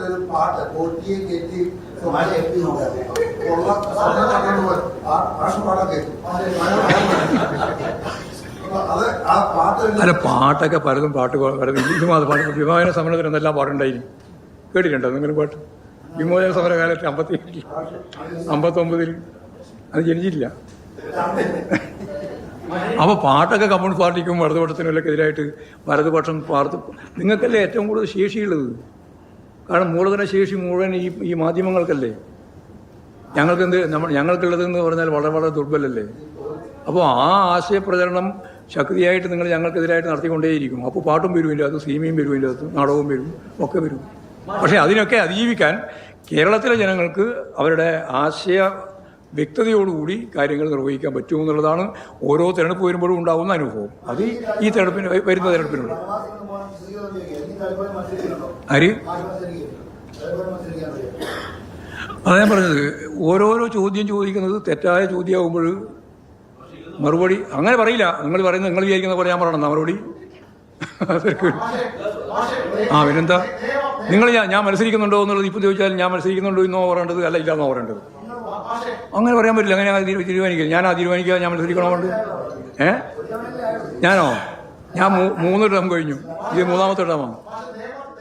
ഒരു പാട്ട് പൊട്ടിയെ കെട്ടി ഉള്ള പാട്ടൊക്കെ അല്ല, പാട്ടൊക്കെ പലതും പാട്ട് വിമോചന പാട്ട് വിമോചന സമരത്തിന് എന്തെല്ലാം പാട്ടുണ്ടായിരുന്നു കേട്ടിട്ടുണ്ടോ നിങ്ങൾ പാട്ട്? വിമോചന സമരകാലത്ത് 59 അത് ജനിച്ചില്ല. അപ്പോൾ പാട്ടൊക്കെ കമ്മ്യൂണിസ്റ്റ് പാർട്ടിക്കും വലതുപക്ഷത്തിനുമൊക്കെ എതിരായിട്ട് വലതുപക്ഷം നിങ്ങൾക്കല്ലേ ഏറ്റവും കൂടുതൽ ശേഷിയുള്ളത്. കാരണം മൂലധന ശേഷി മുഴുവൻ ഈ മാധ്യമങ്ങൾക്കല്ലേ. ഞങ്ങൾക്കുള്ളതെന്ന് പറഞ്ഞാൽ വളരെ വളരെ ദുർബലല്ലേ. അപ്പോൾ ആ ആശയപ്രചരണം ശക്തിയായിട്ട് നിങ്ങൾ ഞങ്ങൾക്കെതിരായിട്ട് നടത്തിക്കൊണ്ടേയിരിക്കും. അപ്പോൾ പാട്ടും വരുമില്ല, അത് സിനിമയും വരുമില്ല, അത് നാടകവും വരും, ഒക്കെ വരും. പക്ഷേ അതിനൊക്കെ അതിജീവിക്കാൻ കേരളത്തിലെ ജനങ്ങൾക്ക് അവരുടെ ആശയ വ്യക്തതയോടുകൂടി കാര്യങ്ങൾ നിർവഹിക്കാൻ പറ്റുമെന്നുള്ളതാണ് ഓരോ തിരഞ്ഞെടുപ്പ് വരുമ്പോഴും ഉണ്ടാകുന്ന അനുഭവം. അത് ഈ തിരഞ്ഞെടുപ്പിന് വരുന്ന തിരഞ്ഞെടുപ്പിനുണ്ട്. ആര്? അതാ ഞാൻ പറഞ്ഞത്, ഓരോരോ ചോദ്യം ചോദിക്കുന്നത് തെറ്റായ ചോദ്യമാകുമ്പോൾ മറുപടി അങ്ങനെ പറയില്ല. നിങ്ങൾ പറയുന്നത് നിങ്ങൾ വിചാരിക്കുന്ന പോലെ ഞാൻ പറയണം മറുപടി. പിന്നെന്താ നിങ്ങൾ ഞാൻ മത്സരിക്കുന്നുണ്ടോ എന്നുള്ളത് ഇപ്പോൾ ചോദിച്ചാൽ ഞാൻ മത്സരിക്കുന്നുണ്ടോ എന്നോ പറയേണ്ടത്, അല്ല ഇല്ലാന്നോ പറയേണ്ടത്. അങ്ങനെ പറയാൻ പറ്റില്ല. അങ്ങനെ തീരുമാനിക്കില്ല. ഞാനാ തീരുമാനിക്കുക ഞാൻ മത്സരിക്കണോ കൊണ്ട്? ഞാനോ? ഞാൻ 3 ടേം കഴിഞ്ഞു. ഇത് 3ാമത്തെ ടേമാണ്.